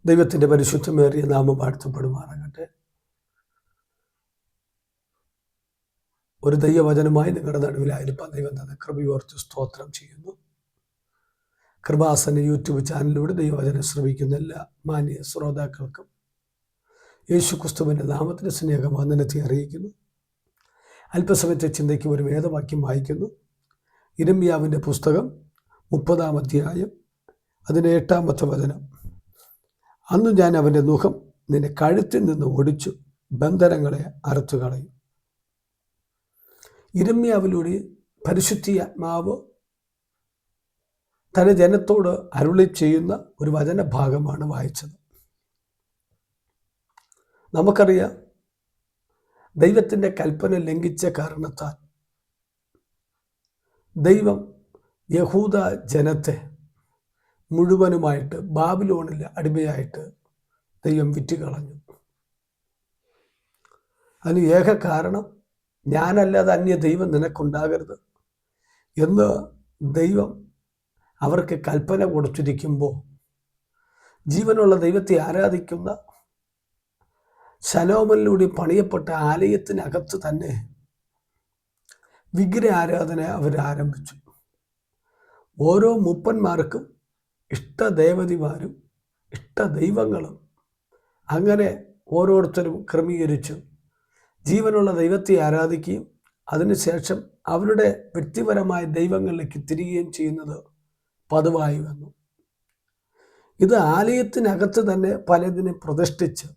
ദൈവത്തിൻ്റെ പരിശുദ്ധമേറിയ നാമം വാഴ്ത്തപ്പെടുമാറാകട്ടെ. ഒരു ദൈവവചനമായി നിങ്ങളുടെ നടുവിലായിരിക്കാൻ ദൈവം തന്ന കൃപയോർത്ത് സ്തോത്രം ചെയ്യുന്നു. കൃപാസന യൂട്യൂബ് ചാനലിലൂടെ ദൈവവചനം ശ്രമിക്കുന്ന എല്ലാ മാന്യ ശ്രോതാക്കൾക്കും യേശുക്രിസ്തുവിൻ്റെ നാമത്തിന് സ്നേഹവന്ദനത്തെ അറിയിക്കുന്നു. അല്പസമയത്തെ ചിന്തയ്ക്ക് ഒരു വേദവാക്യം വായിക്കുന്നു. യിരെമ്യാവിൻ്റെ പുസ്തകം 30-ാം അധ്യായം അതിൻ്റെ 8-ാമത്തെ വചനം. അന്നു ഞാൻ അവൻ്റെ മുഖം നിന്റെ കഴുത്തിൽ നിന്ന് ഒടിച്ചു ബന്ധനങ്ങളെ അറുത്തു കളയും. യിരെമ്യാവിലൂടെ പരിശുദ്ധാത്മാവ് തന്റെ ജനത്തോട് അരുളി ചെയ്യുന്ന ഒരു വചനഭാഗമാണ് വായിച്ചത്. നമുക്കറിയാം, ദൈവത്തിൻ്റെ കൽപ്പന ലംഘിച്ച കാരണത്താൽ ദൈവം യഹൂദ ജനത്തെ മുഴുവനുമായിട്ട് ബാബിലോണിൽ അടിമയായിട്ട് ദൈവം വിറ്റുകളഞ്ഞു. അതിന് ഏക കാരണം, ഞാനല്ലാതെ അന്യ ദൈവം നിനക്കുണ്ടാകരുത് എന്ന് ദൈവം അവർക്ക് കൽപ്പന കൊടുത്തിരിക്കുമ്പോൾ ജീവനുള്ള ദൈവത്തെ ആരാധിക്കുന്ന ശലോമോനിലൂടെ പണിയപ്പെട്ട ആലയത്തിനകത്ത് തന്നെ വിഗ്രഹ ആരാധന അവരാരംഭിച്ചു. ഓരോ മൂപ്പന്മാർക്കും ഇഷ്ടദേവതിമാരും ഇഷ്ടദൈവങ്ങളും അങ്ങനെ ഓരോരുത്തരും ക്രമീകരിച്ചു ജീവനുള്ള ദൈവത്തെ ആരാധിക്കുകയും അതിനുശേഷം അവരുടെ വ്യക്തിപരമായ ദൈവങ്ങളിലേക്ക് തിരികുകയും ചെയ്യുന്നത് പതിവായി വന്നു. ഇത് ആലയത്തിനകത്ത് തന്നെ പലതിനെ പ്രതിഷ്ഠിച്ച്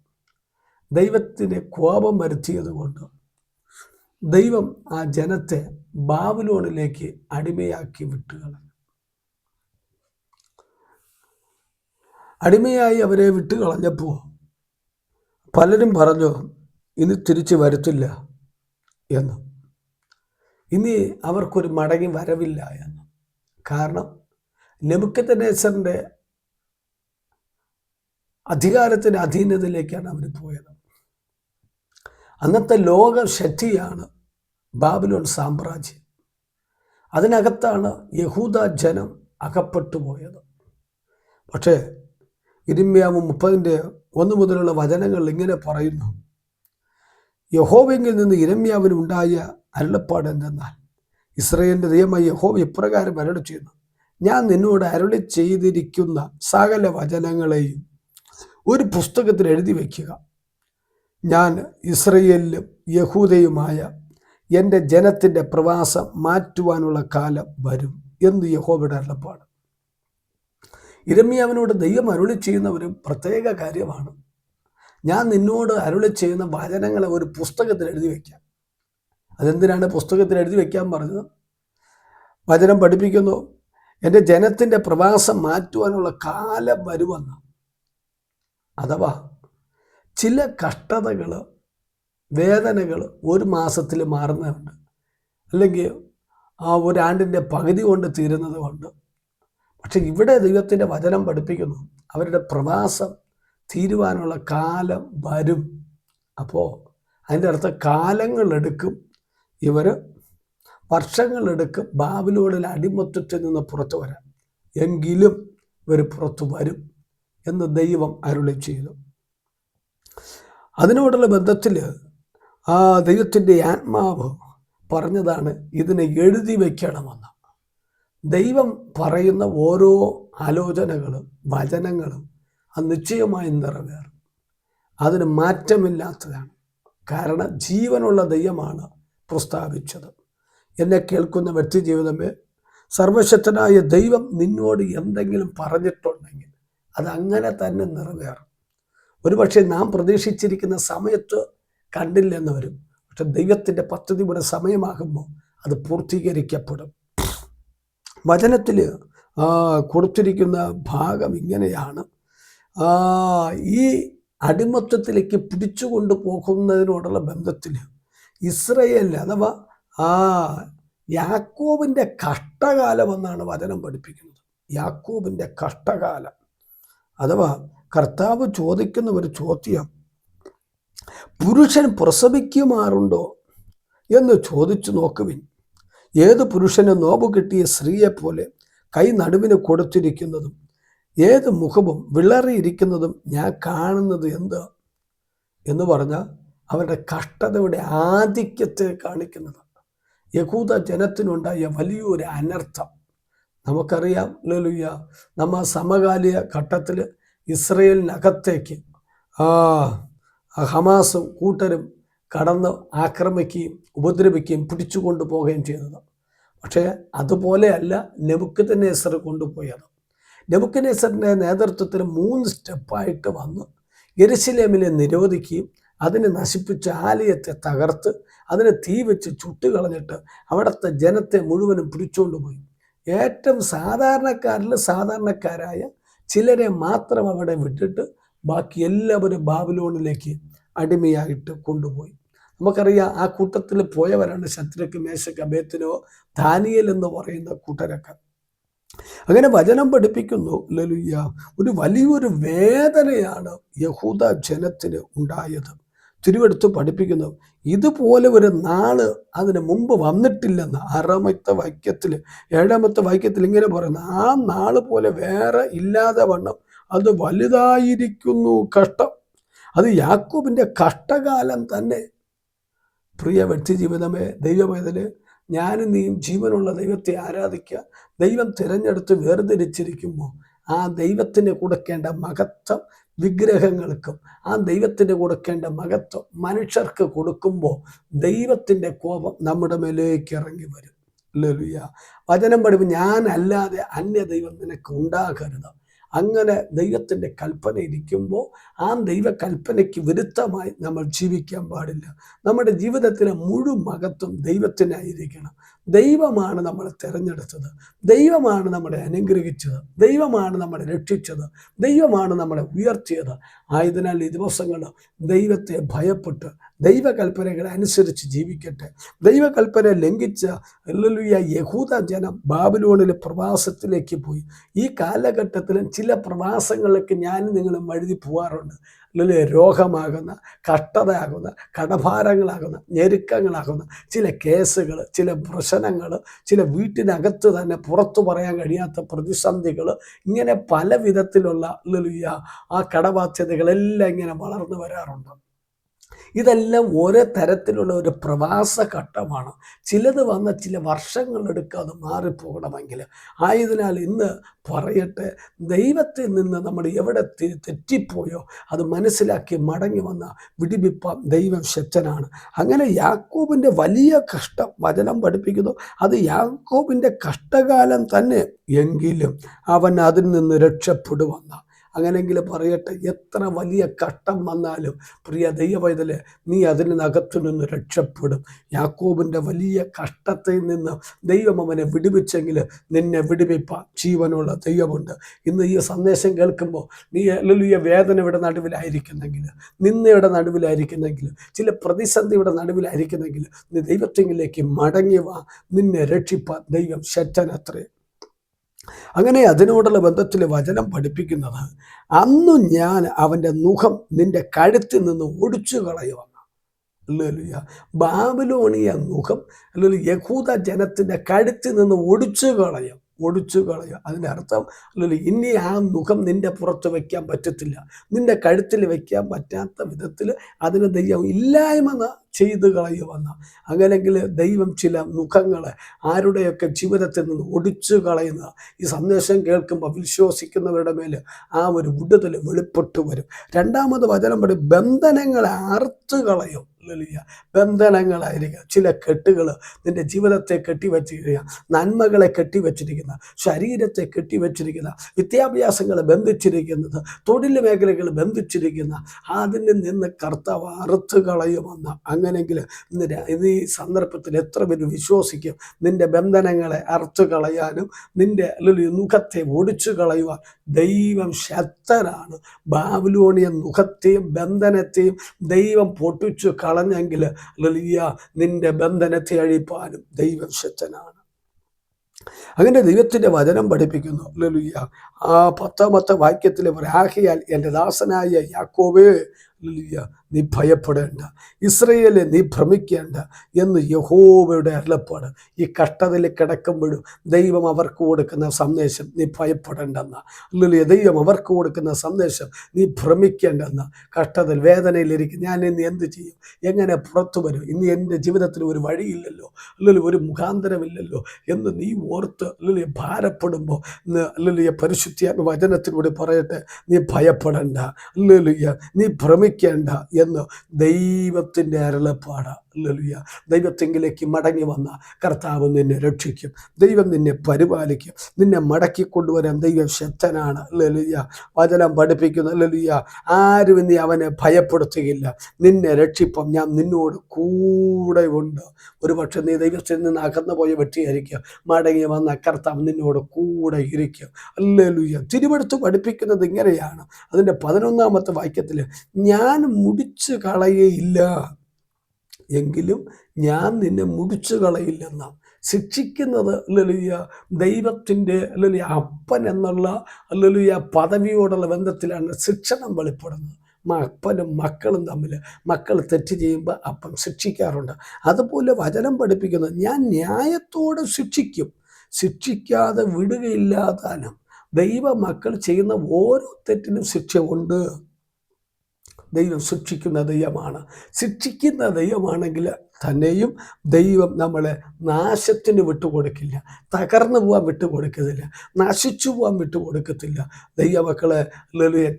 ദൈവത്തിന് കോപം വരുത്തിയത് കൊണ്ട് ദൈവം ആ ജനത്തെ ബാബിലോണിലേക്ക് അടിമയാക്കി വിട്ടുകളഞ്ഞു. അടിമയായി അവരെ വിട്ടുകളഞ്ഞപ്പോൾ പലരും പറഞ്ഞു, ഇനി തിരിച്ചു വരത്തില്ല എന്ന്, ഇനി അവർക്കൊരു മടങ്ങി വരവില്ല എന്ന്. കാരണം നെബൂഖദ്നേസറിൻ്റെ അധികാരത്തിൻ്റെ അധീനതയിലേക്കാണ് അവർ പോയത്. അന്നത്തെ ലോക ശക്തിയാണ് ബാബിലോൺ സാമ്രാജ്യം. അതിനകത്താണ് യഹൂദ ജനം അകപ്പെട്ടു പോയത്. പക്ഷേ യിരെമ്യാവ് 30-1 മുതലുള്ള വചനങ്ങൾ ഇങ്ങനെ പറയുന്നു. യഹോവയിൽ നിന്ന് യിരെമ്യാവിന് ഉണ്ടായ അരുളപ്പാട് എന്തെന്നാൽ, ഇസ്രായേലിൻ്റെ ദൈവമായ യഹോവ ഇപ്രകാരം അരുളി ചെയ്യുന്നു, ഞാൻ നിന്നോട് അരുളി ചെയ്തിരിക്കുന്ന സകല വചനങ്ങളെയും ഒരു പുസ്തകത്തിൽ എഴുതി വയ്ക്കുക. ഞാൻ ഇസ്രായേലിലും യഹൂദയുമായ എൻ്റെ ജനത്തിൻ്റെ പ്രവാസം മാറ്റുവാനുള്ള കാലം വരും എന്ന് യഹോവയുടെ അരുളപ്പാട്. യിരെമ്യാവിനോട് ദൈവം അരുളി ചെയ്യുന്ന ഒരു പ്രത്യേക കാര്യമാണ്, ഞാൻ നിന്നോട് അരുളി ചെയ്യുന്ന വചനങ്ങളെ ഒരു പുസ്തകത്തിൽ എഴുതി വയ്ക്കാം. അതെന്തിനാണ് പുസ്തകത്തിൽ എഴുതി വയ്ക്കാൻ പറഞ്ഞത്? വചനം പഠിപ്പിക്കുന്നു, എൻ്റെ ജനത്തിൻ്റെ പ്രവാസം മാറ്റുവാനുള്ള കാലം വരുമെന്ന്. അഥവാ ചില കഷ്ടതകൾ, വേദനകൾ ഒരു മാസത്തിൽ മാറുന്നതുണ്ട്, അല്ലെങ്കിൽ ആ ഒരാണ്ടിൻ്റെ പകുതി കൊണ്ട് തീരുന്നത് കൊണ്ട്. പക്ഷെ ഇവിടെ ദൈവത്തിൻ്റെ വചനം പഠിപ്പിക്കുന്നു, അവരുടെ പ്രവാസം തീരുവാനുള്ള കാലം വരും. അപ്പോൾ അതിൻ്റെ അർത്ഥം കാലങ്ങളെടുക്കും, ഇവർ വർഷങ്ങളെടുക്കും ബാബിലോണിലെ അടിമത്തത്തിൽ നിന്ന് പുറത്തു വരാൻ. എങ്കിലും ഇവർ പുറത്തു വരും എന്ന് ദൈവം അരുളി ചെയ്തു. അതിനോടുള്ള ബന്ധത്തിൽ ആ ദൈവത്തിൻ്റെ ആത്മാവ് പറഞ്ഞതാണ് ഇതിനെ എഴുതി വയ്ക്കണമെന്ന്. ദൈവം പറയുന്ന ഓരോ ആലോചനകളും വചനങ്ങളും അത് നിശ്ചയമായി നിറവേറും. അതിന് മാറ്റമില്ലാത്തതാണ്. കാരണം ജീവനുള്ള ദൈവമാണ് പ്രസ്താവിച്ചത്. എന്നെ കേൾക്കുന്ന വ്യക്തി ജീവിതമേ, സർവശക്തനായ ദൈവം നിന്നോട് എന്തെങ്കിലും പറഞ്ഞിട്ടുണ്ടെങ്കിൽ അതങ്ങനെ തന്നെ നിറവേറും. ഒരുപക്ഷെ നാം പ്രതീക്ഷിച്ചിരിക്കുന്ന സമയത്ത് കണ്ടില്ലെന്ന് വരും. പക്ഷെ ദൈവത്തിൻ്റെ പദ്ധതിയുടെ സമയമാകുമ്പോൾ അത് പൂർത്തീകരിക്കപ്പെടും. വചനത്തിൽ കൊടുത്തിരിക്കുന്ന ഭാഗം ഇങ്ങനെയാണ്. ഈ അടിമത്തത്തിലേക്ക് പിടിച്ചുകൊണ്ട് പോകുന്നതിനോടുള്ള ബന്ധത്തിൽ ഇസ്രായേലിൽ അഥവാ യാക്കോബിൻ്റെ കഷ്ടകാലം എന്നാണ് വചനം പഠിപ്പിക്കുന്നത്. യാക്കോബിൻ്റെ കഷ്ടകാലം അഥവാ കർത്താവ് ചോദിക്കുന്ന ഒരു ചോദ്യം, പുരുഷൻ പ്രസവിക്കുമാറുണ്ടോ എന്ന് ചോദിച്ചു നോക്കുവിൻ. ഏത് പുരുഷന് നോമ്പ് കിട്ടിയ സ്ത്രീയെപ്പോലെ കൈ നടുവിന് കൊടുത്തിരിക്കുന്നതും ഏത് മുഖവും വിളറിയിരിക്കുന്നതും ഞാൻ കാണുന്നത് എന്ത് എന്ന് പറഞ്ഞാൽ അവരുടെ കഷ്ടതയുടെ ആധിക്യത്തെ കാണിക്കുന്നത്. യഹൂദ ജനത്തിനുണ്ടായ വലിയൊരു അനർത്ഥം നമുക്കറിയാം. ഹല്ലേലൂയ. നമ്മ സമകാലിക ഘട്ടത്തിൽ ഇസ്രയേലിനകത്തേക്ക് ഹമാസും കൂട്ടരും കടന്ന് ആക്രമിക്കുകയും ഉപദ്രവിക്കുകയും പിടിച്ചുകൊണ്ടു പോവുകയും ചെയ്തത്. പക്ഷേ അതുപോലെയല്ല നെബൂഖദ്നേസർ കൊണ്ടുപോയത്. നെബൂഖദ്നേസറിൻ്റെ നേതൃത്വത്തിൽ 3 സ്റ്റെപ്പായിട്ട് വന്ന് യെരുശലേമിനെ നിരോധിക്കുകയും അതിനെ നശിപ്പിച്ച ആലയത്തെ തകർത്ത് അതിനെ തീ വെച്ച് ചുട്ടുകളഞ്ഞിട്ട് അവിടുത്തെ ജനത്തെ മുഴുവനും പിടിച്ചുകൊണ്ടുപോയി. ഏറ്റവും സാധാരണക്കാരായ ചിലരെ മാത്രം അവിടെ വിട്ടിട്ട് ബാക്കി എല്ലാവരും ബാബിലോണിലേക്ക് അടിമയായിട്ട് കൊണ്ടുപോയി. നമുക്കറിയാം ആ കൂട്ടത്തിൽ പോയവരാണ് ശദ്രക്ക്, മേശക്ക്, അബേദ്നെഗോ, ദാനിയേൽ എന്ന് പറയുന്ന കൂട്ടരൊക്കെ. അങ്ങനെ വചനം പഠിപ്പിക്കുന്നു, ഹല്ലേലൂയ, ഒരു വലിയൊരു വേദനയാണ് യഹൂദ ജനത്തിന് ഉണ്ടായത്. തിരുവെടുത്ത് പഠിപ്പിക്കുന്നു, ഇതുപോലെ ഒരു നാള് അതിന് മുമ്പ് വന്നിട്ടില്ലെന്ന്. 6-ാമത്തെ വാക്യത്തിൽ 7-ാമത്തെ വാക്യത്തിൽ ഇങ്ങനെ പറയുന്നു, ആ നാള് പോലെ വേറെ ഇല്ലാതെ വണ്ണം അത് വലുതായിരിക്കുന്നു കഷ്ടം. അത് യാക്കോബിൻ്റെ കഷ്ടകാലം തന്നെ. പ്രിയ വ്യക്തി ജീവിതമേ, ദൈവവേദന, ഞാനും നീയും ജീവനുള്ള ദൈവത്തെ ആരാധിക്കുക. ദൈവം തിരഞ്ഞെടുത്ത് വേർതിരിച്ചിരിക്കുമ്പോൾ ആ ദൈവത്തിന് കൊടുക്കേണ്ട മഹത്വം വിഗ്രഹങ്ങൾക്കും ആ ദൈവത്തിന് കൊടുക്കേണ്ട മഹത്വം മനുഷ്യർക്ക് കൊടുക്കുമ്പോൾ ദൈവത്തിൻ്റെ കോപം നമ്മുടെ മേലേക്ക് ഇറങ്ങി വരും. ഹല്ലേലൂയ. വചനം പഠിപ്പിക്കും, ഞാനല്ലാതെ അന്യ ദൈവം നിനക്ക് ഉണ്ടാകരുത്. അങ്ങനെ ദൈവത്തിൻ്റെ കൽപ്പന ഇരിക്കുമ്പോൾ ആ ദൈവകൽപ്പനയ്ക്ക് വിരുദ്ധമായി നമ്മൾ ജീവിക്കാൻ പാടില്ല. നമ്മുടെ ജീവിതത്തിലെ മുഴുവൻ മഹത്വം ദൈവത്തിനായിരിക്കണം. ദൈവമാണ് നമ്മളെ തിരഞ്ഞെടുത്തത്, ദൈവമാണ് നമ്മളെ അനുഗ്രഹിച്ചത്, ദൈവമാണ് നമ്മളെ രക്ഷിച്ചത്, ദൈവമാണ് നമ്മളെ ഉയർത്തിയത്. ആയതിനാൽ ഈ ദിവസങ്ങൾ ദൈവത്തെ ഭയപ്പെട്ട് ദൈവകൽപ്പനകളെ അനുസരിച്ച് ജീവിക്കട്ടെ. ദൈവകൽപ്പന ലംഘിച്ച യഹൂദ ജനം ബാബിലോണിലെ പ്രവാസത്തിലേക്ക് പോയി. ഈ കാലഘട്ടത്തിലും ചില പ്രവാസങ്ങളിലേക്ക് ഞാനും നിങ്ങളും വഴുതി പോകാറുണ്ട്. രോഗമാകുന്ന, കഷ്ടതയാകുന്ന, കടഭാരങ്ങളാകുന്ന, ഞെരുക്കങ്ങളാകുന്ന ചില കേസുകൾ, ചില പ്രശ്നങ്ങൾ, ചില വീട്ടിനകത്ത് തന്നെ പുറത്തു പറയാൻ കഴിയാത്ത പ്രതിസന്ധികൾ, ഇങ്ങനെ പല വിധത്തിലുള്ള ആ കടബാധ്യതകളെല്ലാം ഇങ്ങനെ വളർന്നു വരാറുണ്ട്. ഇതെല്ലാം ഓരോ തരത്തിലുള്ള ഒരു പ്രവാസഘട്ടമാണ്. ചിലത് വന്ന ചില വർഷങ്ങളെടുക്കും അത് മാറിപ്പോകണമെങ്കിൽ. ആയതിനാൽ ഇന്ന് പറയട്ടെ, ദൈവത്തിൽ നിന്ന് നമ്മൾ എവിടെ തെറ്റിപ്പോയോ അത് മനസ്സിലാക്കി മടങ്ങി വന്ന വിടിവിപ്പാൻ ദൈവം ശക്തനാണ്. അങ്ങനെ യാക്കോബിൻ്റെ വലിയ കഷ്ടം വചനം പഠിപ്പിക്കുന്നു, അത് യാക്കോബിൻ്റെ കഷ്ടകാലം തന്നെ, എങ്കിലും അവൻ അതിൽ നിന്ന് രക്ഷപ്പെടുവന്ന. അങ്ങനെങ്കിൽ പറയട്ടെ, എത്ര വലിയ കഷ്ടം വന്നാലും പ്രിയ ദൈവവൈതലെ, നീ അതിനകത്തു നിന്ന് രക്ഷപ്പെടും. യാക്കോബിൻ്റെ വലിയ കഷ്ടത്തിൽ നിന്ന് ദൈവം അവനെ വിടുവിച്ചെങ്കിൽ നിന്നെ വിടുവിപ്പാൻ ജീവനുള്ള ദൈവമുണ്ട്. ഇന്ന് ഈ സന്ദേശം കേൾക്കുമ്പോൾ നീ വേദനയുടെ നടുവിലായിരിക്കുന്നെങ്കിൽ, നിന്നയുടെ നടുവിലായിരിക്കുന്നെങ്കിൽ, ചില പ്രതിസന്ധിയുടെ നടുവിലായിരിക്കുന്നെങ്കിൽ, നീ ദൈവത്തിലേക്ക് മടങ്ങി വാ. നിന്നെ രക്ഷിപ്പാൻ ദൈവം ശക്തനത്രേ. അങ്ങനെ അതിനോടുള്ള ബന്ധത്തിൽ വചനം പഠിപ്പിക്കുന്നത്, അന്നു ഞാൻ അവൻ്റെ മുഖം നിന്റെ കഴുത്തിൽ നിന്ന് ഒടിച്ചു കളയുമെന്ന്. ഹല്ലേലൂയ. ബാബിലോണിയ മുഖം യഹൂദ ജനത്തിൻ്റെ കഴുത്തിൽ നിന്ന് ഒടിച്ചു കളയും. അതിൻ്റെ അർത്ഥം ഇനി ആ മുഖം നിൻ്റെ പുറത്ത് വയ്ക്കാൻ പറ്റത്തില്ല, നിൻ്റെ കഴുത്തിൽ വയ്ക്കാൻ പറ്റാത്ത വിധത്തിൽ അതിന് ദൈവം ഇല്ലായ്മ ചെയ്ത് കളയുമെന്ന്. അങ്ങനെങ്കിൽ ദൈവം ചില മുഖങ്ങളെ ആരുടെയൊക്കെ ജീവിതത്തിൽ നിന്ന് ഒടിച്ചു കളയുന്ന ഈ സന്ദേശം കേൾക്കുമ്പോൾ വിശ്വസിക്കുന്നവരുടെ മേൽ ആ ഒരു വിടുതൽ വെളിപ്പെട്ടു വരും. 2-ാമത് വചനം പടി, ബന്ധനങ്ങളെ അറുത്ത് കളയും. ബന്ധനങ്ങളായിരിക്കുക, ചില കെട്ടുകൾ നിൻ്റെ ജീവിതത്തെ കെട്ടിവച്ചിരിക്കുക, നന്മകളെ കെട്ടിവച്ചിരിക്കുന്ന, ശരീരത്തെ കെട്ടിവച്ചിരിക്കുന്ന, വിദ്യാഭ്യാസങ്ങളെ ബന്ധിച്ചിരിക്കുന്നത്, തൊഴിൽ മേഖലകൾ ബന്ധിച്ചിരിക്കുന്ന, അതിൽ നിന്ന് കർത്താവ് അറുത്ത് കളയുമെന്ന്. അങ്ങനെങ്കിൽ ഈ സന്ദർഭത്തിൽ എത്ര പേര് വിശ്വസിക്കും നിന്റെ ബന്ധനങ്ങളെ അറുത്ത് കളയാനും നിന്റെ മുഖത്തെ ഒടിച്ചു കളയുവാൻ ദൈവം ശക്തനാണ്. ബാബിലോണിയൻ മുഖത്തെയും ബന്ധനത്തെയും ദൈവം പൊട്ടിച്ചു കളഞ്ഞെങ്കിൽ നിന്റെ ബന്ധനത്തെ അഴിപ്പാനും ദൈവം ശക്തനാണ്. അങ്ങനെ ദൈവത്തിൻ്റെ വചനം പഠിപ്പിക്കുന്നു, ഹല്ലേലൂയ, 10-ാമത്തെ വാക്യത്തിൽ പറയും, ആകയാൽ എൻ്റെ ദാസനായ യാക്കോബേ, ഹല്ലേലൂയ, നീ ഭയപ്പെടേണ്ട, ഇസ്രയേലെ നീ ഭ്രമിക്കേണ്ട എന്ന് യഹോവയുടെ അരുളപ്പാട്. ഈ കഷ്ടതയിൽ കിടക്കുമ്പോഴും ദൈവം അവർക്ക് കൊടുക്കുന്ന സന്ദേശം, നീ ഭയപ്പെടേണ്ടെന്ന. ഹല്ലേലൂയ, ദൈവം അവർക്ക് കൊടുക്കുന്ന സന്ദേശം, നീ ഭ്രമിക്കേണ്ടെന്ന. കഷ്ടതയിൽ വേദനയിലിരിക്കും, ഞാൻ ഇന്ന് എന്ത് ചെയ്യും, എങ്ങനെ പുറത്തു വരും, ഇന്ന് എൻ്റെ ജീവിതത്തിൽ ഒരു വഴിയില്ലല്ലോ, അല്ലെങ്കിൽ ഒരു മുഖാന്തരമില്ലല്ലോ എന്ന് നീ ഓർത്ത് അല്ലെങ്കിൽ ഭാരപ്പെടുമ്പോൾ, അല്ലെങ്കിൽ പരിശുദ്ധിയാത്മ വചനത്തിലൂടെ പറയട്ടെ, നീ ഭയപ്പെടേണ്ട, അല്ലെങ്കിൽ നീ ഭ്രമിക്കേണ്ട എന്ന് ദൈവത്തിൻ്റെ അരുളപ്പാട്. ഹല്ലേലൂയ, ദൈവത്തെങ്കിലേക്ക് മടങ്ങി വന്ന കർത്താവ് നിന്നെ രക്ഷിക്കും, ദൈവം നിന്നെ പരിപാലിക്കും, നിന്നെ മടക്കി കൊണ്ടുവരാൻ ദൈവം ശക്തനാണ്. ഹല്ലേലൂയ, വചനം പഠിപ്പിക്കുന്നു. ഹല്ലേലൂയ, ആരും നീ അവനെ ഭയപ്പെടുത്തുകയില്ല, നിന്നെ രക്ഷിപ്പം ഞാൻ നിന്നോട് കൂടെ ഉണ്ട്. ഒരു പക്ഷേ നീ ദൈവത്തിൽ നിന്ന് അകന്നു പോയ വ്യക്തിയായിരിക്കും, മടങ്ങി വന്ന കർത്താവ് നിന്നോട് കൂടെ ഇരിക്കും. ഹല്ലേലൂയ, തിരുവെടുത്ത് പഠിപ്പിക്കുന്നത് ഇങ്ങനെയാണ്. അതിൻ്റെ 11-ാമത്തെ വാക്യത്തിൽ, ഞാൻ മുടിച്ചു കളയയില്ല, എങ്കിലും ഞാൻ നിന്നെ മുടിച്ചു കളയില്ലെന്നാണ്. ശിക്ഷിക്കുന്നത് ഹല്ലേലൂയ ദൈവത്തിൻ്റെ ഹല്ലേലൂയ അപ്പൻ എന്നുള്ള ഹല്ലേലൂയ പദവിയോടുള്ള ബന്ധത്തിലാണ് ശിക്ഷണം വെളിപ്പെടുന്നത്. അപ്പനും മക്കളും തമ്മിൽ, മക്കൾ തെറ്റ് ചെയ്യുമ്പോൾ അപ്പൻ ശിക്ഷിക്കാറുണ്ട്. അതുപോലെ വചനം പഠിപ്പിക്കുന്നത്, ഞാൻ ന്യായത്തോടെ ശിക്ഷിക്കും, ശിക്ഷിക്കാതെ വിടുകയില്ലാതാനും. ദൈവ മക്കൾ ചെയ്യുന്ന ഓരോ തെറ്റിനും ശിക്ഷ ഉണ്ട്. ദൈവം ശിക്ഷിക്കുന്ന ദൈവമാണ്. ശിക്ഷിക്കുന്ന ദൈവമാണെങ്കിൽ തന്നെയും ദൈവം നമ്മളെ നാശത്തിന് വിട്ടുകൊടുക്കില്ല, തകർന്നു പോകാൻ വിട്ടുകൊടുക്കത്തില്ല, നശിച്ചു പോകാൻ വിട്ടുകൊടുക്കത്തില്ല. ദൈവമക്കളെ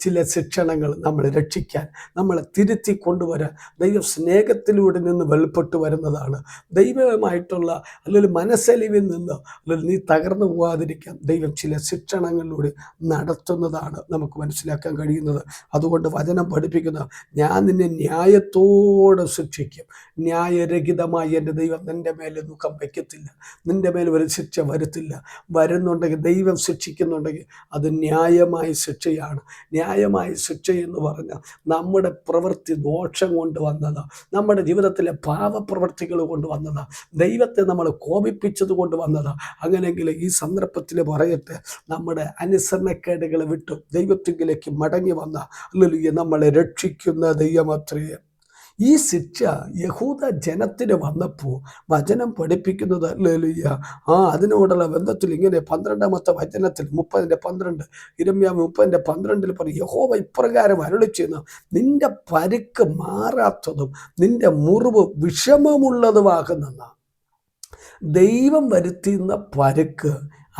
ചില ശിക്ഷണങ്ങൾ നമ്മളെ രക്ഷിക്കാൻ, നമ്മളെ തിരുത്തി കൊണ്ടുവരാൻ ദൈവ സ്നേഹത്തിലൂടെ നിന്ന് വെളിപ്പെട്ട് വരുന്നതാണ്. ദൈവമായിട്ടുള്ള അല്ലെങ്കിൽ മനസ്സലിവിൽ നിന്ന് അല്ലെങ്കിൽ നീ തകർന്നു പോകാതിരിക്കാൻ ദൈവം ചില ശിക്ഷണങ്ങളിലൂടെ നടത്തുന്നതാണ് നമുക്ക് മനസ്സിലാക്കാൻ കഴിയുന്നത്. അതുകൊണ്ട് വചനം പഠിപ്പിക്കുന്ന, ഞാൻ നിന്നെ ന്യായത്തോടെ ശിക്ഷിക്കും, ന്യായരഹിതമായി എൻ്റെ ദൈവം നിൻ്റെ മേലെ ദുഃഖം വയ്ക്കത്തില്ല, നിൻ്റെ മേലെ ഒരു ശിക്ഷ വരുത്തില്ല. വരുന്നുണ്ടെങ്കിൽ, ദൈവം ശിക്ഷിക്കുന്നുണ്ടെങ്കിൽ അത് ന്യായമായ ശിക്ഷയാണ്. ന്യായമായ ശിക്ഷ എന്ന് പറഞ്ഞാൽ നമ്മുടെ പ്രവൃത്തി ദോഷം കൊണ്ട് വന്നതാണ്, നമ്മുടെ ജീവിതത്തിലെ പാപപ്രവൃത്തികൾ കൊണ്ട് വന്നതാണ്, ദൈവത്തെ നമ്മൾ കോപിപ്പിച്ചത് കൊണ്ട് വന്നതാണ്. അങ്ങനെയെങ്കിൽ ഈ സന്ദർഭത്തിൽ പറയട്ടെ, നമ്മുടെ അനുസരണക്കേടുകളെ വിട്ടു ദൈവത്തിലേക്ക് മടങ്ങി വന്ന ഹല്ലേലൂയ നമ്മളെ രക്ഷിക്കുന്ന ദൈവമത്രേ. ഈ ശിക്ഷ യഹൂദ ജനത്തിന് വന്നപ്പോൾ വചനം പഠിപ്പിക്കുന്നത് ഹല്ലേലൂയ അതിനോടുള്ള ബന്ധത്തിൽ ഇങ്ങനെ 12-ാമത്തെ വചനത്തിൽ 30:12 ഇരമ്യാ 30:12 പറയും, യഹോവ ഇപ്രകാരം അരുളിച്ചെയ്യുന്നു, നിന്റെ പരുക്ക് മാറാത്തതും നിന്റെ മുറിവ് വിഷമമുള്ളതുമാകുന്ന. ദൈവം വരുത്തുന്ന പരുക്ക്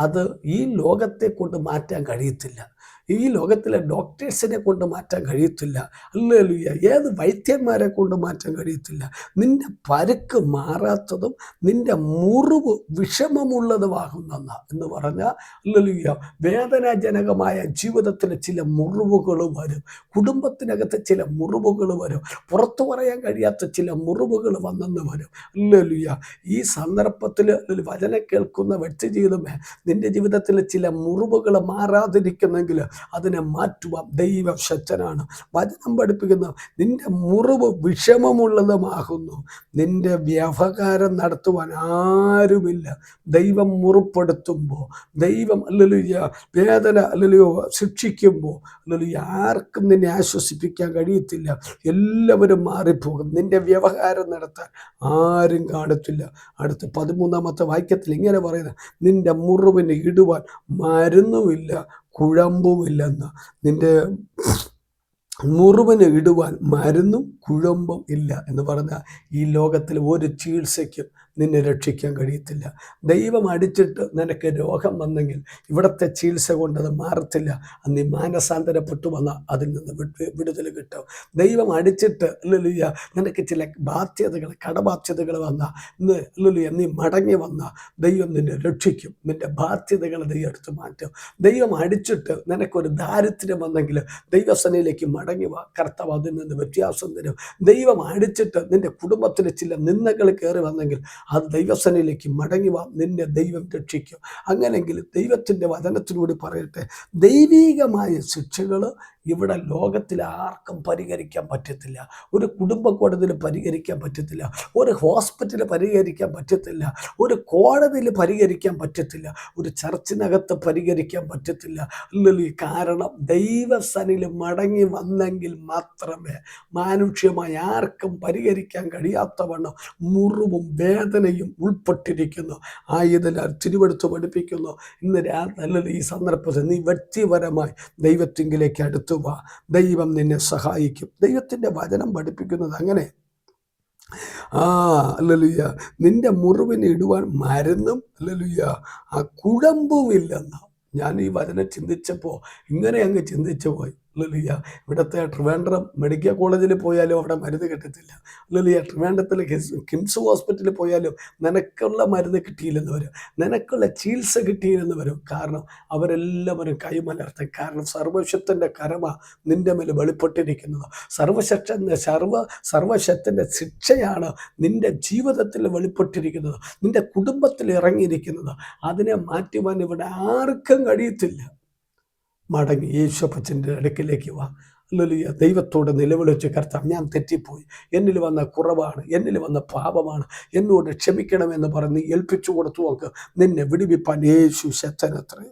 അത് ഈ ലോകത്തെ കൊണ്ട് മാറ്റാൻ കഴിയത്തില്ല, ഈ ലോകത്തിലെ ഡോക്ടേഴ്സിനെ കൊണ്ട് മാറ്റാൻ കഴിയത്തില്ല, ഹല്ലേലൂയ ഏത് വൈദ്യന്മാരെ കൊണ്ട് മാറ്റാൻ കഴിയത്തില്ല. നിന്റെ പരുക്ക് മാറാത്തതും നിന്റെ മുറിവ് വിഷമമുള്ളതുമാകുന്ന എന്ന് പറഞ്ഞാൽ ഹല്ലേലൂയ വേദനാജനകമായ ജീവിതത്തിൽ ചില മുറിവുകൾ വരും, കുടുംബത്തിനകത്ത് ചില മുറിവുകൾ വരും, പുറത്തു പറയാൻ കഴിയാത്ത ചില മുറിവുകൾ വന്നെന്ന് വരും. ഹല്ലേലൂയ, ഈ സന്ദർഭത്തിൽ വചനം കേൾക്കുന്ന വ്യക്തി ജീവിതമേ, നിന്റെ ജീവിതത്തിൽ ചില മുറിവുകൾ മാറാതിരിക്കുന്നെങ്കിൽ അതിനെ മാറ്റുവാൻ ദൈവം ശക്തനാണ്. വചനം പഠിപ്പിക്കുന്ന, നിന്റെ മുറിവ് വിഷമമുള്ളതുമാകുന്നു, നിന്റെ വ്യവഹാരം നടത്തുവാൻ ആരുമില്ല. ദൈവം മുറിപ്പെടുത്തുമ്പോൾ, ദൈവം ഹല്ലേലൂയ വേദന ഹല്ലേലൂയ ശിക്ഷിക്കുമ്പോൾ ഹല്ലേലൂയ ആർക്കും നിന്നെ ആശ്വസിപ്പിക്കാൻ കഴിയത്തില്ല, എല്ലാവരും മാറിപ്പോകും, നിന്റെ വ്യവഹാരം നടത്താൻ ആരും കാണത്തില്ല. അടുത്ത 13-ാമത്തെ വാക്യത്തിൽ ഇങ്ങനെ പറയുന്നത്, നിന്റെ മുറിവിന് ഇടുവാൻ മരുന്നുമില്ല, കുഴമ്പുമില്ലെന്ന്. നിന്റെ മുറിവിന് ഇടുവാൻ മരുന്നും കുഴമ്പും ഇല്ല എന്ന് പറഞ്ഞാൽ ഈ ലോകത്തിൽ ഒരു ചികിത്സയ്ക്കും നിന്നെ രക്ഷിക്കാൻ കഴിയത്തില്ല. ദൈവം അടിച്ചിട്ട് നിനക്ക് രോഗം വന്നെങ്കിൽ ഇവിടുത്തെ ചികിത്സ കൊണ്ട് അത് മാറത്തില്ല. നീ മാനസാന്തരപ്പെട്ടു വന്നാൽ അതിൽ നിന്ന് വിടുതൽ കിട്ടും. ദൈവം അടിച്ചിട്ട് ഹല്ലേലൂയ നിനക്ക് ചില ബാധ്യതകൾ, കടബാധ്യതകൾ വന്നാൽ ഹല്ലേലൂയ നീ മടങ്ങി വന്നാൽ ദൈവം നിന്നെ രക്ഷിക്കും, നിൻ്റെ ബാധ്യതകൾ ദൈവം എടുത്ത് മാറ്റും. ദൈവം അടിച്ചിട്ട് നിനക്കൊരു ദാരിദ്ര്യം വന്നെങ്കിൽ ദൈവസനയിലേക്ക് മടങ്ങി വാ, കർത്താവ് അതിൽ നിന്ന് വ്യത്യാസം തരും. ദൈവം അടിച്ചിട്ട് നിൻ്റെ കുടുംബത്തിൽ ചില നിന്ദകൾ കയറി വന്നെങ്കിൽ അത് ദൈവസനയിലേക്ക് മടങ്ങി വാ, നിന്നെ ദൈവം രക്ഷിക്കും. അങ്ങനെങ്കിൽ ദൈവത്തിൻ്റെ വചനത്തിലൂടെ പറയട്ടെ, ദൈവീകമായ ശിക്ഷകൾ ഇവിടെ ലോകത്തിൽ ആർക്കും പരിഹരിക്കാൻ പറ്റത്തില്ല. ഒരു കുടുംബ കോടതിയിൽ പരിഹരിക്കാൻ പറ്റത്തില്ല, ഒരു ഹോസ്പിറ്റലിൽ പരിഹരിക്കാൻ പറ്റത്തില്ല, ഒരു കോടതിയിൽ പരിഹരിക്കാൻ പറ്റത്തില്ല, ഒരു ചർച്ചിനകത്ത് പരിഹരിക്കാൻ പറ്റത്തില്ല. അല്ലല്ലോ, കാരണം ദൈവസനിൽ മടങ്ങി വന്നെങ്കിൽ മാത്രമേ മാനുഷ്യമായി ആർക്കും പരിഹരിക്കാൻ കഴിയാത്തവണ്ണം മുറിവും വേദനയും ഉൾപ്പെട്ടിരിക്കുന്നു. ആയതിനാൽ തിരുവെടുത്ത് പഠിപ്പിക്കുന്നു, ഇന്ന് അല്ലല്ലോ ഈ സന്ദർഭത്തിൽ നീ വ്യക്തിപരമായി ദൈവത്തിങ്കിലേക്ക് അടുത്തു വാ, ദൈവം നിന്നെ സഹായിക്കും. ദൈവത്തിൻ്റെ വചനം പഠിപ്പിക്കുന്നത് അങ്ങനെ. ഹല്ലേലൂയ, നിന്റെ മുറിവിന് ഇടുവാൻ മരുന്നും ഹല്ലേലൂയ കുഴമ്പുമില്ലെന്ന്. ഞാൻ ഈ വചനം ചിന്തിച്ചപ്പോൾ ഇങ്ങനെ അങ്ങ് ചിന്തിച്ചു പോയി. ഹല്ലേലൂയ, ഇവിടുത്തെ ട്രിവാൻഡ്രം മെഡിക്കൽ കോളേജിൽ പോയാലും അവിടെ മരുന്ന് കിട്ടത്തില്ല. ഹല്ലേലൂയ, ട്രിവാൻഡ്രത്തിൽ കിംസ് ഹോസ്പിറ്റലിൽ പോയാലും നിനക്കുള്ള മരുന്ന് കിട്ടിയില്ലെന്ന് വരും, നിനക്കുള്ള ചികിത്സ കിട്ടിയില്ലെന്ന് വരും. കാരണം അവരെല്ലാവരും കൈമലർത്തും. കാരണം സർവശക്തൻ്റെ കരമ നിൻ്റെ മേൽ വെളിപ്പെട്ടിരിക്കുന്നത്. സർവശക്തൻ്റെ ശിക്ഷയാണ് നിൻ്റെ ജീവിതത്തിൽ വെളിപ്പെട്ടിരിക്കുന്നത്, നിൻ്റെ കുടുംബത്തിൽ ഇറങ്ങിയിരിക്കുന്നത്. അതിനെ മാറ്റുവാൻ ഇവിടെ ആർക്കും കഴിയത്തില്ല. മടങ്ങി യേശുപ്പച്ചൻ്റെ അടുക്കിലേക്ക് വാ. ഹല്ലേലൂയ, ദൈവത്തോട് നിലവിളിച്ച്, കർത്താവ് ഞാൻ തെറ്റിപ്പോയി, എന്നിൽ വന്ന കുറവാണ്, എന്നിൽ വന്ന പാപമാണ്, എന്നോട് ക്ഷമിക്കണമെന്ന് പറഞ്ഞ് ഏൽപ്പിച്ചു കൊടുത്തു നോക്ക്. നിന്നെ വിടുവിപ്പാൻ യേശു ശക്തനത്രേ.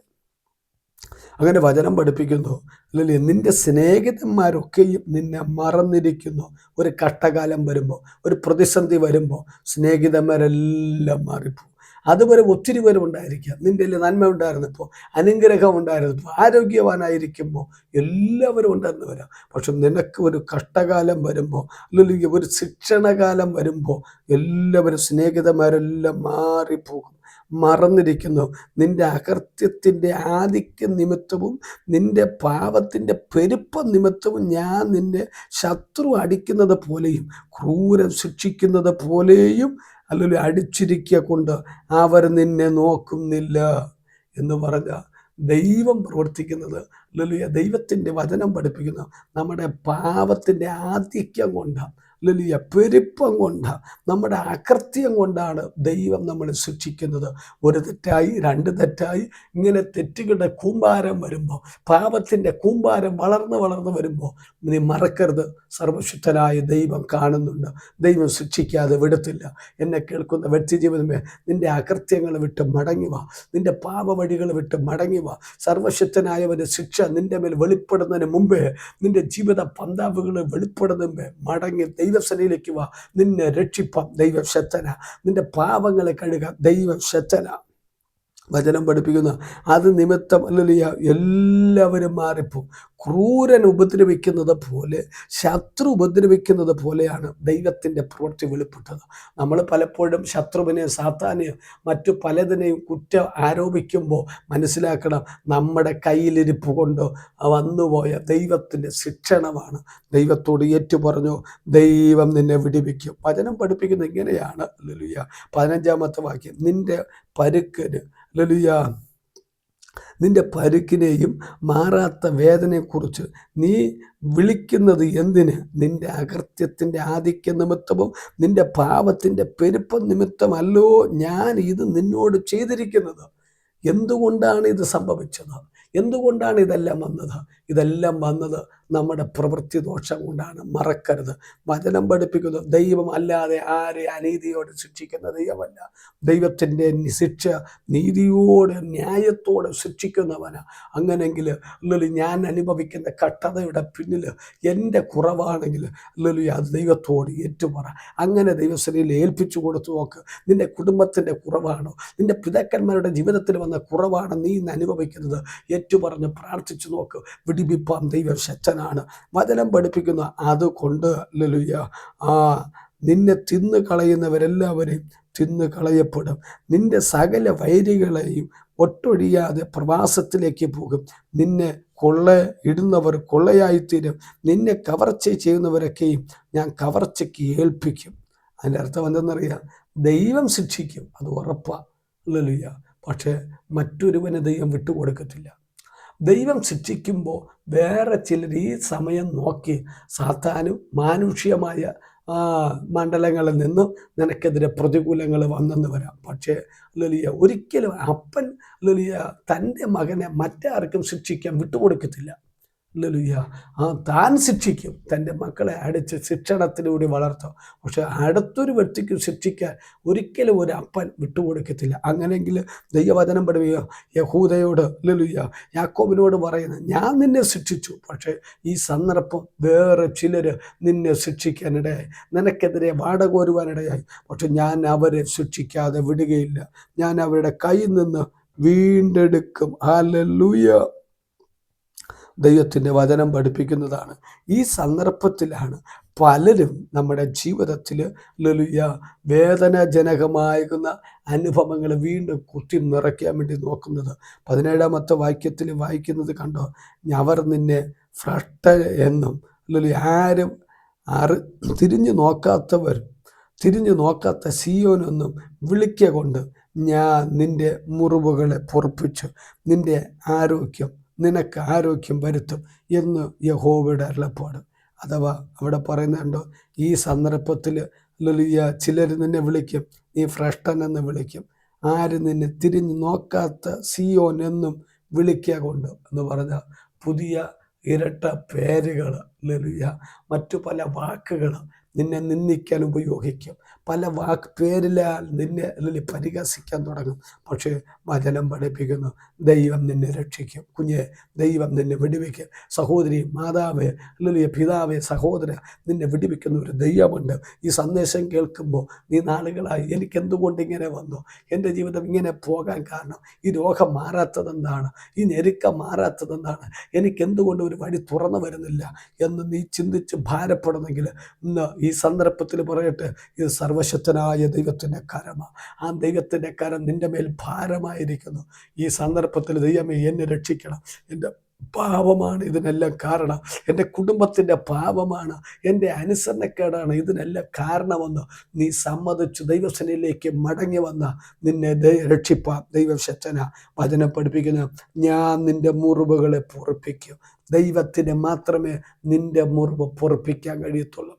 അങ്ങനെ വചനം പഠിപ്പിക്കുന്നു. അല്ലെങ്കിൽ നിൻ്റെ സ്നേഹിതന്മാരൊക്കെയും നിന്നെ മറന്നിരിക്കുന്നു. ഒരു കഷ്ടകാലം വരുമ്പോൾ, ഒരു പ്രതിസന്ധി വരുമ്പോൾ സ്നേഹിതന്മാരെല്ലാം മാറിപ്പോകും. അതുവരെ ഒത്തിരി പേരും ഉണ്ടായിരിക്കാം. നിൻ്റെ നന്മ ഉണ്ടായിരുന്നപ്പോൾ, അനുഗ്രഹം ഉണ്ടായിരുന്നപ്പോൾ, ആരോഗ്യവാനായിരിക്കുമ്പോൾ എല്ലാവരും ഉണ്ടായിരുന്നു വരാം. പക്ഷെ നിനക്ക് ഒരു കഷ്ടകാലം വരുമ്പോൾ, അല്ലെങ്കിൽ ഒരു ശിക്ഷണകാലം വരുമ്പോൾ എല്ലാവരും സ്നേഹിതന്മാരെല്ലാം മാറിപ്പോകും, മറന്നിരിക്കുന്നു. നിൻ്റെ അകൃത്യത്തിൻ്റെ ആധിക്യം നിമിത്തവും നിൻ്റെ പാപത്തിൻ്റെ പെരുപ്പം നിമിത്തവും ഞാൻ നിന്നെ ശത്രു അടിക്കുന്നത് പോലെയും ക്രൂരം ശിക്ഷിക്കുന്നത് പോലെയും അല്ലെങ്കിൽ അടിച്ചിരിക്കുക കൊണ്ട് അവർ നിന്നെ നോക്കുന്നില്ല എന്ന് പറഞ്ഞ ദൈവം പ്രവർത്തിക്കുന്നത്. അല്ലെങ്കിൽ ദൈവത്തിൻ്റെ വചനം പഠിപ്പിക്കുന്ന നമ്മുടെ പാപത്തിൻ്റെ ആധിക്യം കൊണ്ടാണ്, അല്ലെങ്കിൽ പെരുപ്പം കൊണ്ടാണ്, നമ്മുടെ അകൃത്യം കൊണ്ടാണ് ദൈവം നമ്മളെ ശിക്ഷിക്കുന്നത്. ഒരു തെറ്റായി, രണ്ട് തെറ്റായി, ഇങ്ങനെ തെറ്റുകളുടെ കൂമ്പാരം വരുമ്പോൾ, പാപത്തിൻ്റെ കൂമ്പാരം വളർന്ന് വരുമ്പോൾ നീ മറക്കരുത്, സർവശക്തനായ ദൈവം കാണുന്നുണ്ട്. ദൈവം ശിക്ഷിക്കാതെ വിടത്തില്ല. എന്നെ കേൾക്കുന്ന വ്യക്തി ജീവിതമേ, നിൻ്റെ അകൃത്യങ്ങൾ വിട്ട് മടങ്ങി വാ, നിൻ്റെ പാപവഴികൾ വിട്ട് മടങ്ങി വാ. സർവശക്തനായവൻ്റെ ശിക്ഷ നിൻ്റെ മേൽ വെളിപ്പെടുന്നതിന് മുമ്പേ, നിൻ്റെ ജീവിത പന്താവുകൾ വെളിപ്പെടുന്നതിന് മുമ്പേ മടങ്ങി ദൈവസനയിലേക്ക് വാ. നിന്നെ രക്ഷിപ്പാം ദൈവശക്തന, നിന്റെ പാപങ്ങളെ കഴുകാം ദൈവശക്തന. വചനം പഠിപ്പിക്കുന്ന അത് നിമിത്തം അല്ലല്ല എല്ലാവരും മാറിപ്പോവും. ക്രൂരൻ ഉപദ്രവിക്കുന്നത് പോലെ, ശത്രു ഉപദ്രവിക്കുന്നത് പോലെയാണ് ദൈവത്തിൻ്റെ പ്രവൃത്തി വെളിപ്പെട്ടത്. നമ്മൾ പലപ്പോഴും ശത്രുവിനെ, സാത്താനെയും മറ്റു പലതിനെയും കുറ്റം ആരോപിക്കുമ്പോൾ മനസ്സിലാക്കണം, നമ്മുടെ കയ്യിലിരിപ്പ് കൊണ്ട് വന്നുപോയ ദൈവത്തിൻ്റെ ശിക്ഷണമാണ്. ദൈവത്തോട് ഏറ്റുപറഞ്ഞു, ദൈവം നിന്നെ വിടുവിക്കും. വചനം പഠിപ്പിക്കുന്നത് ഇങ്ങനെയാണ്. ഹല്ലേലൂയ, 15-ാമത്തെ വാക്യം, നിൻ്റെ പരുക്കന്, ഹല്ലേലൂയ, നിൻ്റെ പരുക്കിനെയും മാറാത്ത വേദനയെക്കുറിച്ച് നീ വിളിക്കുന്നത് എന്തിന്? നിൻ്റെ അകൃത്യത്തിൻ്റെ ആധിക്യ നിമിത്തവും നിൻ്റെ പാപത്തിൻ്റെ പെരുപ്പം നിമിത്തമല്ലോ ഞാൻ ഇത് നിന്നോട് ചെയ്തിരിക്കുന്നത്. എന്തുകൊണ്ടാണ് ഇത് സംഭവിച്ചത്? എന്തുകൊണ്ടാണ് ഇതെല്ലാം വന്നത്? ഇതെല്ലാം വന്നത് നമ്മുടെ പ്രവൃത്തി ദോഷം കൊണ്ടാണ്. മറക്കരുത്, വചനം പഠിപ്പിക്കുന്നു, ദൈവം അല്ലാതെ ആരെ അനീതിയോടെ ശിക്ഷിക്കുന്ന ദൈവമല്ല. ദൈവത്തിൻ്റെ ശിക്ഷ നീതിയോടെ, ന്യായത്തോടെ ശിക്ഷിക്കുന്നവനാണ്. അങ്ങനെങ്കിൽ ഞാൻ അനുഭവിക്കുന്ന കഷ്ടതയുടെ പിന്നിൽ എൻ്റെ കുറവാണെങ്കിൽ അത് ദൈവത്തോട് ഏറ്റുപറ. അങ്ങനെ ദൈവസനയിൽ ഏൽപ്പിച്ചു കൊടുത്തു നോക്ക്. നിൻ്റെ കുടുംബത്തിൻ്റെ കുറവാണോ, നിൻ്റെ പിതാക്കന്മാരുടെ ജീവിതത്തിൽ വന്ന കുറവാണ് നീ ഇന്ന് അനുഭവിക്കുന്നത്, ഏറ്റുപറഞ്ഞ് പ്രാർത്ഥിച്ചു നോക്ക്. വിടിവിപ്പാം ദൈവം ശക്തനാണ്. വചനം പഠിപ്പിക്കുന്ന അതുകൊണ്ട് ഹല്ലേലൂയ, നിന്നെ തിന്നു കളയുന്നവരെല്ലാവരെയും തിന്നു കളയപ്പെടും. നിന്റെ സകല വൈരികളെയും ഒട്ടൊഴിയാതെ പ്രവാസത്തിലേക്ക് പോകും. നിന്നെ കൊള്ള ഇടുന്നവർ കൊള്ളയായിത്തീരും. നിന്നെ കവർച്ച ചെയ്യുന്നവരൊക്കെയും ഞാൻ കവർച്ചയ്ക്ക് ഏൽപ്പിക്കും. അതിൻ്റെ അർത്ഥം എന്തെന്നറിയാം? ദൈവം ശിക്ഷിക്കും, അത് ഉറപ്പാണ്. ഹല്ലേലൂയ. പക്ഷേ മറ്റൊരുവന് ദൈവം വിട്ടുകൊടുക്കത്തില്ല. ദൈവം ശിക്ഷിക്കുമ്പോൾ വേറെ ചിലർ ഈ സമയം നോക്കി സാത്താനും മാനുഷികമായ മണ്ഡലങ്ങളിൽ നിന്നും നിനക്കെതിരെ പ്രതികൂലങ്ങൾ വന്നെന്ന് വരാം. പക്ഷേ ഒരിക്കലും അപ്പൻ തൻ്റെ മകനെ മറ്റാർക്കും ശിക്ഷിക്കാൻ വിട്ടുകൊടുക്കത്തില്ല. താൻ ശിക്ഷിക്കും, തൻ്റെ മക്കളെ അടിച്ച് ശിക്ഷണത്തിലൂടെ വളർത്തും. പക്ഷെ അടുത്തൊരു വ്യക്തിക്ക് ശിക്ഷിക്കാൻ ഒരിക്കലും ഒരു അപ്പൻ വിട്ടുകൊടുക്കത്തില്ല. അങ്ങനെയെങ്കിൽ ദൈവവചനം പഠിക്കുക, യഹൂദയോട് യാക്കോബിനോട് പറയുന്നത്, ഞാൻ നിന്നെ ശിക്ഷിച്ചു, പക്ഷേ ഈ സന്ദർഭം വേറെ ചിലർ നിന്നെ ശിക്ഷിക്കാനിടയായി, നിനക്കെതിരെ വാടക വരുവാനിടയായി. പക്ഷെ ഞാൻ അവരെ ശിക്ഷിക്കാതെ വിടുകയില്ല, ഞാൻ അവരുടെ കയ്യിൽ നിന്ന് വീണ്ടെടുക്കും. ഹല്ലേലൂയ. ദൈവത്തിൻ്റെ വചനം പഠിപ്പിക്കുന്നതാണ്. ഈ സന്ദർഭത്തിലാണ് പലരും നമ്മുടെ ജീവിതത്തിൽ വേദനാജനകമാകുന്ന അനുഭവങ്ങൾ വീണ്ടും കുത്തി നിറയ്ക്കാൻ വേണ്ടി നോക്കുന്നത്. 17-ാമത്തെ വാക്യത്തിൽ വായിക്കുന്നത് കണ്ടോ, അവർ നിന്നെ ഭ്രഷ്ട എന്നും ആരും തിരിഞ്ഞു നോക്കാത്ത സിയോനെന്നും വിളിക്കൊണ്ട് ഞാൻ നിൻ്റെ മുറിവുകളെ പൊറുപ്പിച്ചു, നിനക്ക് ആരോഗ്യം വരുത്തും എന്ന് യഹോവയുടെ അരുളപ്പാട്. അഥവാ അവിടെ പറയുന്നുണ്ടോ, ഈ സന്ദർഭത്തിൽ ചിലർ നിന്നെ വിളിക്കും, നീ ഭ്രഷ്ടൻ എന്ന് വിളിക്കും, ആരും നിന്നെ തിരിഞ്ഞു നോക്കാത്ത സിയോൻ എന്നും വിളിക്കൊണ്ട് എന്ന് പറഞ്ഞ പുതിയ ഇരട്ട പേരുകൾ, മറ്റു പല വാക്കുകൾ നിന്നെ നിന്ദിക്കാൻ ഉപയോഗിക്കും. പല പേരിലാൽ നിന്നെ പരിഹസിക്കാൻ തുടങ്ങും. പക്ഷേ വചനം പഠിപ്പിക്കുന്നു, ദൈവം നിന്നെ രക്ഷിക്കും. കുഞ്ഞെ, ദൈവം നിന്നെ വിടുവിക്കും. സഹോദരി, മാതാവേ, പിതാവേ, സഹോദര, നിന്നെ വിടുവിക്കുന്ന ഒരു ദൈവമുണ്ട്. ഈ സന്ദേശം കേൾക്കുമ്പോൾ നീ നാളുകളായി എനിക്കെന്തുകൊണ്ട് ഇങ്ങനെ വന്നു, എൻ്റെ ജീവിതം ഇങ്ങനെ പോകാൻ കാരണം, ഈ രോഗം മാറാത്തതെന്താണ്, ഈ ഞെരുക്കം മാറാത്തതെന്താണ്, എനിക്കെന്തുകൊണ്ട് ഒരു വഴി തുറന്നു വരുന്നില്ല എന്ന് നീ ചിന്തിച്ച് ഭാരപ്പെടുന്നെങ്കിൽ ഇന്ന് ഈ സന്ദർഭത്തിൽ പറയട്ടെ, ഇത് സർവശക്തനായ ദൈവത്തിൻ്റെ കരമാണ്. ആ ദൈവത്തിൻ്റെ കരം നിൻ്റെ മേൽ ഭാരമായിരിക്കുന്നു. ഈ സന്ദർഭത്തിൽ ദൈവമേ എന്നെ രക്ഷിക്കണം, എൻ്റെ പാപമാണ് ഇതിനെല്ലാം കാരണം, എൻ്റെ കുടുംബത്തിൻ്റെ പാപമാണ്, എൻ്റെ അനുസരണക്കേടാണ് ഇതിനെല്ലാം കാരണമെന്ന് നീ സമ്മതിച്ചു ദൈവസനയിലേക്ക് മടങ്ങി വന്ന നിന്നെ രക്ഷിപ്പാൻ ദൈവശക്തനാ. വചനം പഠിപ്പിക്കുന്ന, ഞാൻ നിൻ്റെ മുറിവുകളെ പൊറുപ്പിക്കും. ദൈവത്തിന് മാത്രമേ നിൻ്റെ മുറിവ് പൊറുപ്പിക്കാൻ കഴിയത്തുള്ളൂ.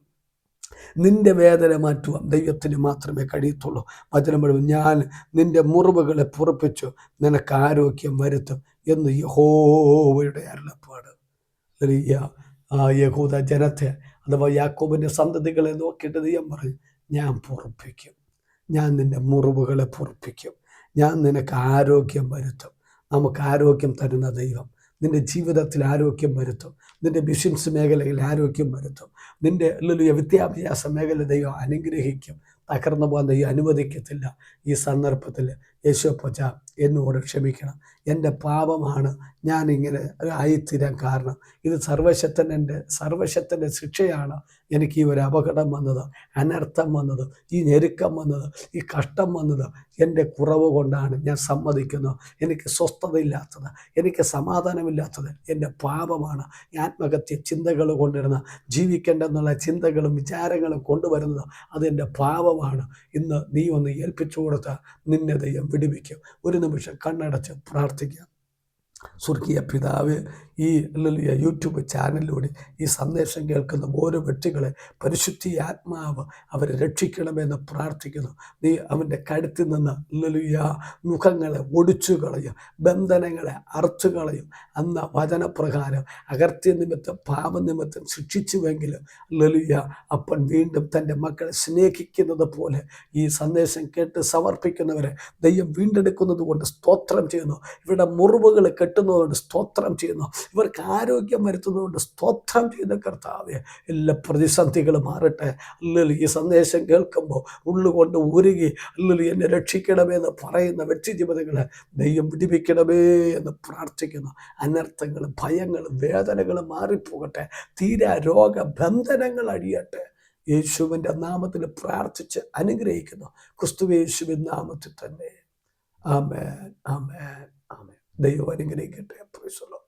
നിന്റെ വേദന മാറ്റുവാൻ ദൈവത്തിന് മാത്രമേ കഴിയത്തുള്ളൂ. വചനം പഠിപ്പിക്കും, ഞാൻ നിന്റെ മുറിവുകളെ പൊറുപ്പിച്ചു, നിനക്ക് ആരോഗ്യം വരുത്തും എന്ന് യഹോവയുടെ അരുളപ്പാട്. യഹൂദ ജനത്തെ അഥവാ യാക്കോബിൻ്റെ സന്തതികളെ നോക്കിയിട്ട് ദൈവം പറയും, ഞാൻ പൊറുപ്പിക്കും, ഞാൻ നിന്റെ മുറിവുകളെ പൊറുപ്പിക്കും, ഞാൻ നിനക്ക് ആരോഗ്യം വരുത്തും. നമുക്ക് ആരോഗ്യം തരുന്ന ദൈവം നിൻ്റെ ജീവിതത്തിൽ ആരോഗ്യം വരുത്തും. നിൻ്റെ ബിസിനസ് മേഖലയിൽ ആരോഗ്യം വരുത്തും. നിൻ്റെ വിദ്യാഭ്യാസ മേഖല ദൈവം അനുഗ്രഹിക്കും. തകർന്നു പോകാൻ ദൈവം അനുവദിക്കത്തില്ല. ഈ സന്ദർഭത്തിൽ യേശുപ്പച്ച എന്നോട് ക്ഷമിക്കണം, എൻ്റെ പാപമാണ് ഞാനിങ്ങനെ ആയിത്തീരാൻ കാരണം. ഇത് സർവശക്തൻ്റെ ശിക്ഷയാണ് എനിക്ക് ഈ ഒരു അപകടം വന്നത്, അനർത്ഥം വന്നത്, ഈ ഞെരുക്കം വന്നത്, ഈ കഷ്ടം വന്നത് എൻ്റെ കുറവ് കൊണ്ടാണ്. ഞാൻ സമ്മതിക്കുന്നു, എനിക്ക് സ്വസ്ഥതയില്ലാത്തത്, എനിക്ക് സമാധാനമില്ലാത്തത് എൻ്റെ പാപമാണ്. ഈ ആത്മഹത്യ ചിന്തകൾ കൊണ്ടിരുന്ന ജീവിക്കേണ്ടെന്നുള്ള ചിന്തകളും വിചാരങ്ങളും കൊണ്ടുവരുന്നത് അതെൻ്റെ പാപമാണ്. ഇന്ന് നീ ഒന്ന് ഏൽപ്പിച്ചു കൊടുത്താൽ നിന്നെ ദൈവം വിടുവിക്കും. ഒരു നിമിഷം കണ്ണടച്ച് പ്രാർത്ഥിക്കാം. സ്വർഗീയ പിതാവ്, ഈ യൂട്യൂബ് ചാനലിലൂടെ ഈ സന്ദേശം കേൾക്കുന്ന ഓരോ വ്യക്തികളെ പരിശുദ്ധി ആത്മാവ് അവരെ രക്ഷിക്കണമെന്ന് പ്രാർത്ഥിക്കുന്നു. നീ അവൻ്റെ കഴുത്തിൽ നിന്ന് മുഖങ്ങളെ ഒടിച്ചു കളയും, ബന്ധനങ്ങളെ അറുത്തു കളയും. അന്ന വചനപ്രകാരം അകർത്യ നിമിത്തം പാപനിമിത്തം ശിക്ഷിച്ചുവെങ്കിലും അപ്പൻ വീണ്ടും തൻ്റെ മക്കളെ സ്നേഹിക്കുന്നത് പോലെ ഈ സന്ദേശം കേട്ട് സമർപ്പിക്കുന്നവരെ ദൈവം വീണ്ടെടുക്കുന്നത് കൊണ്ട് സ്തോത്രം ചെയ്യുന്നു. ഇവരുടെ മുറിവുകൾ കെട്ടുന്നതുകൊണ്ട് സ്തോത്രം ചെയ്യുന്നു. ഇവർക്ക് ആരോഗ്യം വരുത്തുന്നതുകൊണ്ട് സ്തോത്രം ചെയ്ത കർത്താവേ, എല്ലാ പ്രതിസന്ധികളും മാറട്ടെ. ഈ സന്ദേശം കേൾക്കുമ്പോൾ ഉള്ളുകൊണ്ട് ഉരുകി എന്നെ രക്ഷിക്കണമെന്ന് പറയുന്ന വ്യക്തി ജീവിതങ്ങളെ ദൈവം വിടിവിക്കണമേ എന്ന് പ്രാർത്ഥിക്കുന്നു. അനർത്ഥങ്ങളും ഭയങ്ങളും വേദനകളും മാറിപ്പോകട്ടെ. തീരാ രോഗബന്ധനങ്ങൾ അഴിയട്ടെ. യേശുവിൻ്റെ നാമത്തിൽ പ്രാർത്ഥിച്ച് അനുഗ്രഹിക്കുന്നു. ക്രിസ്തുയേശുവിൻ നാമത്തിൽ തന്നെ. ആമേൻ, ആമേൻ, ആമേൻ. ദൈവം അനുഗ്രഹിക്കട്ടെ. Praise the Lord.